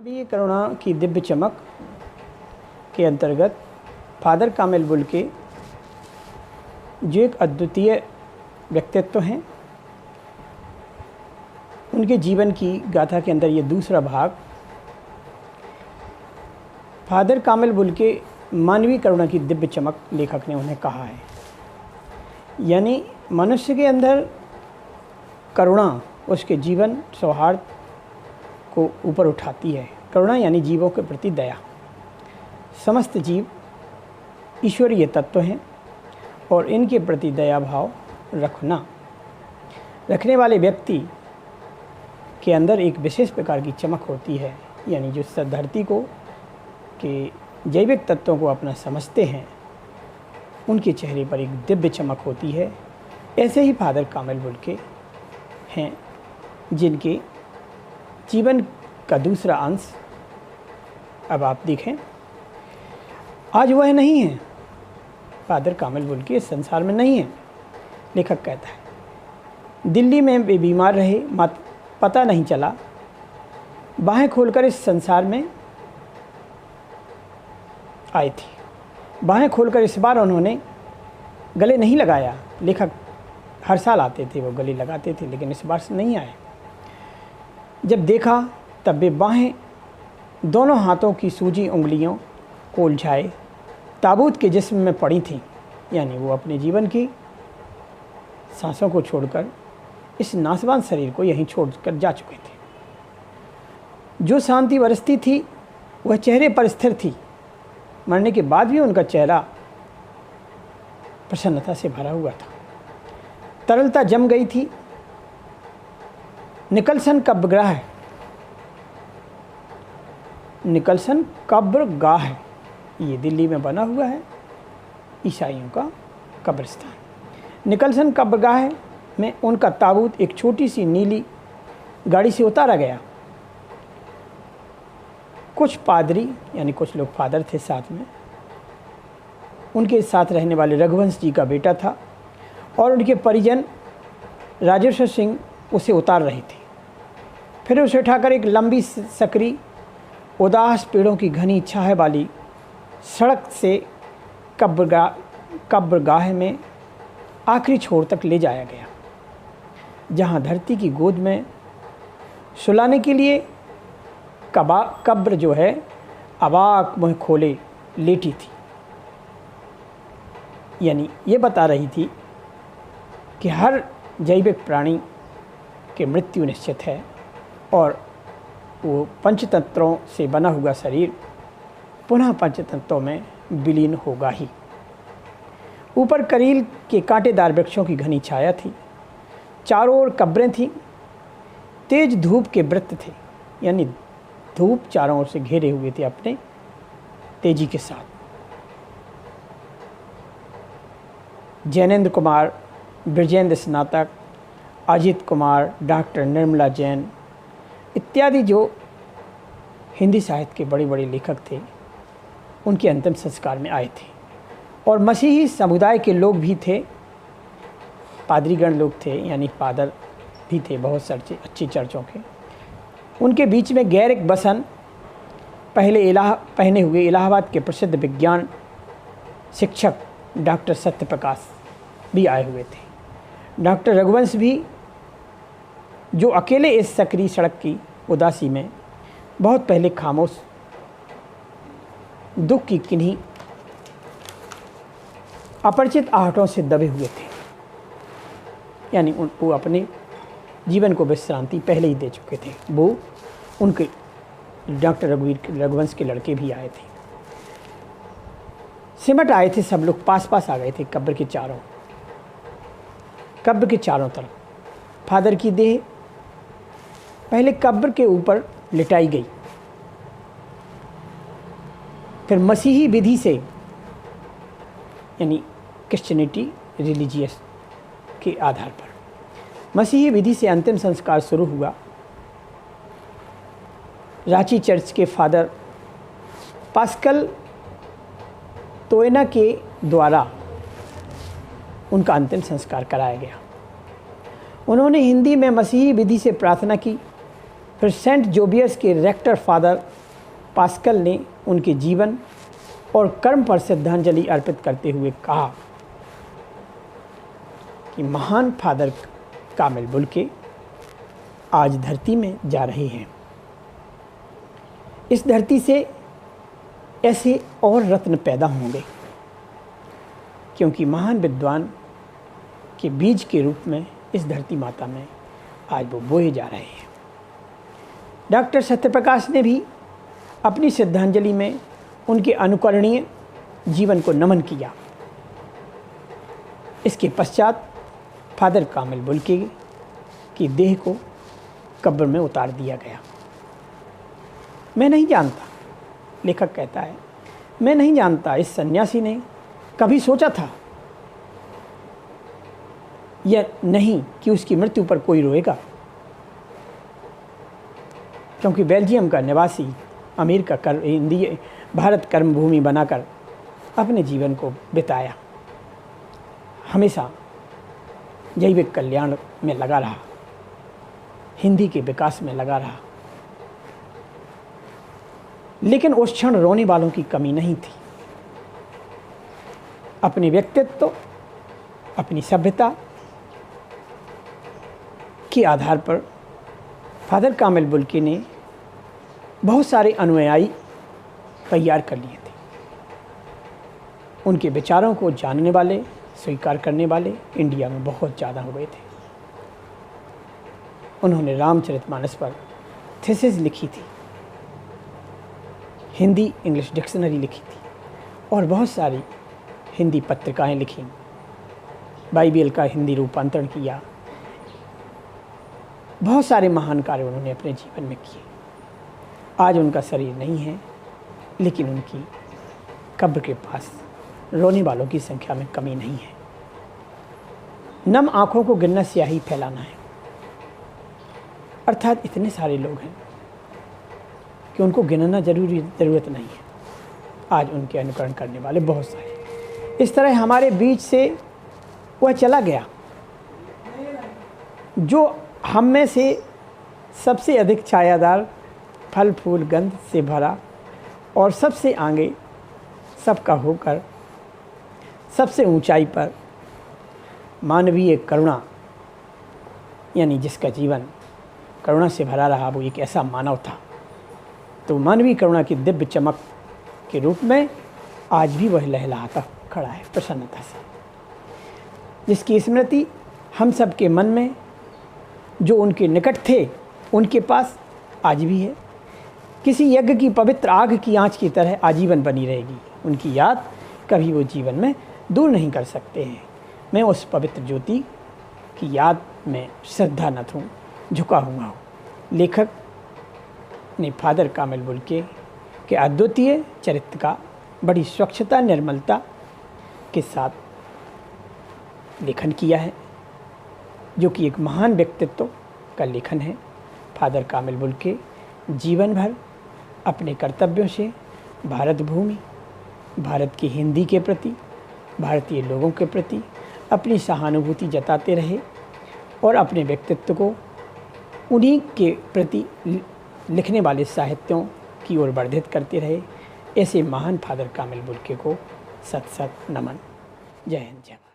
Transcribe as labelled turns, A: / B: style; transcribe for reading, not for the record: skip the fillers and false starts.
A: मानवीय करुणा की दिव्य चमक के अंतर्गत फादर कामिल बुल्के जो एक अद्वितीय व्यक्तित्व हैं, उनके जीवन की गाथा के अंदर ये दूसरा भाग फादर कामिल बुल्के मानवीय करुणा की दिव्य चमक लेखक ने उन्हें कहा है। यानी मनुष्य के अंदर करुणा उसके जीवन सौहार्द को ऊपर उठाती है। करुणा यानी जीवों के प्रति दया। समस्त जीव ईश्वरीय तत्व हैं और इनके प्रति दया भाव रखने वाले व्यक्ति के अंदर एक विशेष प्रकार की चमक होती है। यानी जो धरती को के जैविक तत्वों को अपना समझते हैं, उनके चेहरे पर एक दिव्य चमक होती है। ऐसे ही फादर कामिल बुल्के हैं, जिनके जीवन का दूसरा अंश अब आप देखें। आज वह नहीं है, फादर कामिल बुल्के इस संसार में नहीं है। लेखक कहता है, दिल्ली में वे बीमार रहे, पता नहीं चला, बाहें खोलकर इस संसार में आई थी। बाहें खोलकर इस बार उन्होंने गले नहीं लगाया। लेखक हर साल आते थे, वो गले लगाते थे, लेकिन इस बार से नहीं आए। जब देखा तब वे बाहें दोनों हाथों की सूजी उंगलियों को उलझाए ताबूत के जिस्म में पड़ी थीं। यानी वो अपने जीवन की सांसों को छोड़कर इस नासवान शरीर को यहीं छोड़कर जा चुके थे। जो शांति बरसती थी वह चेहरे पर स्थिर थी। मरने के बाद भी उनका चेहरा प्रसन्नता से भरा हुआ था। तरलता जम गई थी। निकलसन कब्रगाह है, ये दिल्ली में बना हुआ है, ईसाइयों का कब्रिस्तान। निकलसन कब्रगाह में उनका ताबूत एक छोटी सी नीली गाड़ी से उतारा गया। कुछ पादरी यानी कुछ लोग फादर थे साथ में। उनके साथ रहने वाले रघुवंश जी का बेटा था और उनके परिजन राजेश्वर सिंह उसे उतार रहे थे। फिर उसे उठाकर एक लंबी सकरी उदास पेड़ों की घनी छाया वाली सड़क से कब्रगाह में आखिरी छोर तक ले जाया गया, जहां धरती की गोद में सुलाने के लिए कब्र जो है अबाक मुँह खोले लेटी थी। यानी ये बता रही थी कि हर जैविक प्राणी की मृत्यु निश्चित है और वो पंचतत्वों से बना हुआ शरीर पुनः पंचतत्वों में विलीन होगा ही। ऊपर करील के कांटेदार वृक्षों की घनी छाया थी। चारों ओर कब्रें थीं। तेज धूप के वृत्त थे, यानी धूप चारों ओर से घेरे हुए थे अपने तेजी के साथ। जैनेन्द्र कुमार, ब्रजेंद्र स्नातक, अजित कुमार, डॉक्टर निर्मला जैन इत्यादि जो हिंदी साहित्य के बड़े बड़े लेखक थे, उनके अंतिम संस्कार में आए थे। और मसीही समुदाय के लोग भी थे, पादरीगण लोग थे, यानी फादर भी थे बहुत सारे अच्छी चर्चों के। उनके बीच में गैरिक बसन पहने हुए इलाहाबाद के प्रसिद्ध विज्ञान शिक्षक डॉक्टर सत्यप्रकाश भी आए हुए थे। डॉक्टर रघुवंश भी, जो अकेले इस सकरी सड़क की उदासी में बहुत पहले खामोश दुख की किन्हीं अपरिचित आहटों से दबे हुए थे। यानी वो अपने जीवन को विश्रांति पहले ही दे चुके थे। वो उनके डॉक्टर रघुवंश के लड़के भी आए थे, सिमट आए थे। सब लोग पास पास आ गए थे कब्र के चारों तरफ। फादर की देह पहले कब्र के ऊपर लिटाई गई, फिर मसीही विधि से, यानी क्रिश्चियनिटी रिलीजियस के आधार पर मसीही विधि से अंतिम संस्कार शुरू हुआ। रांची चर्च के फादर पास्कल तोयना के द्वारा उनका अंतिम संस्कार कराया गया। उन्होंने हिंदी में मसीही विधि से प्रार्थना की, फिर सेंट जोबियर्स के रेक्टर फादर पास्कल ने उनके जीवन और कर्म पर श्रद्धांजलि अर्पित करते हुए कहा कि महान फादर कामिल बुल्के आज धरती में जा रहे हैं। इस धरती से ऐसे और रत्न पैदा होंगे, क्योंकि महान विद्वान के बीज के रूप में इस धरती माता में आज वो बोए जा रहे हैं। डॉक्टर सत्यप्रकाश ने भी अपनी श्रद्धांजलि में उनके अनुकरणीय जीवन को नमन किया। इसके पश्चात फादर कामिल बुल्के की देह को कब्र में उतार दिया गया। मैं नहीं जानता, लेखक कहता है, मैं नहीं जानता इस सन्यासी ने कभी सोचा था या नहीं कि उसकी मृत्यु पर कोई रोएगा, क्योंकि बेल्जियम का निवासी अमेरिका भारत कर्मभूमि बनाकर अपने जीवन को बिताया, हमेशा जैविक कल्याण में लगा रहा, हिंदी के विकास में लगा रहा, लेकिन उस क्षण रोने वालों की कमी नहीं थी। अपने व्यक्तित्व, अपनी सभ्यता के आधार पर फादर कामिल बुल्के ने बहुत सारे अनुयायी तैयार कर लिए थे। उनके विचारों को जानने वाले, स्वीकार करने वाले इंडिया में बहुत ज़्यादा हो गए थे। उन्होंने रामचरितमानस पर थीसिस लिखी थी, हिंदी इंग्लिश डिक्शनरी लिखी थी और बहुत सारी हिंदी पत्रिकाएं लिखी, बाइबल का हिंदी रूपांतरण किया। बहुत सारे महान कार्य उन्होंने अपने जीवन में किए। आज उनका शरीर नहीं है, लेकिन उनकी कब्र के पास रोने वालों की संख्या में कमी नहीं है। नम आँखों को गिनना स्याही फैलाना है, अर्थात इतने सारे लोग हैं कि उनको गिनना ज़रूरत नहीं है। आज उनके अनुकरण करने वाले बहुत सारे। इस तरह हमारे बीच से वह चला गया जो हम में से सबसे अधिक छायादार, फल फूल गंध से भरा और सबसे आगे सबका होकर सबसे ऊंचाई पर मानवीय करुणा, यानी जिसका जीवन करुणा से भरा रहा, वो एक ऐसा मानव था। तो मानवीय करुणा की दिव्य चमक के रूप में आज भी वह लहलहाता खड़ा है प्रसन्नता से, जिसकी स्मृति हम सब के मन में, जो उनके निकट थे उनके पास आज भी है। किसी यज्ञ की पवित्र आग की आंच की तरह आजीवन बनी रहेगी। उनकी याद कभी वो जीवन में दूर नहीं कर सकते हैं। मैं उस पवित्र ज्योति की याद में श्रद्धा न हूँ, झुका हुआ हूँ। लेखक ने फादर कामिल बुल्के के अद्वितीय चरित्र का बड़ी स्वच्छता, निर्मलता के साथ लेखन किया है, जो कि एक महान व्यक्तित्व का लेखन है। फादर कामिल बुल्के जीवन भर अपने कर्तव्यों से भारत भूमि, भारत की हिंदी के प्रति, भारतीय लोगों के प्रति अपनी सहानुभूति जताते रहे और अपने व्यक्तित्व को उन्हीं के प्रति लिखने वाले साहित्यों की ओर वर्धित करते रहे। ऐसे महान फादर कामिल बुल्के को सत सत नमन। जय हिंद, जय भारत।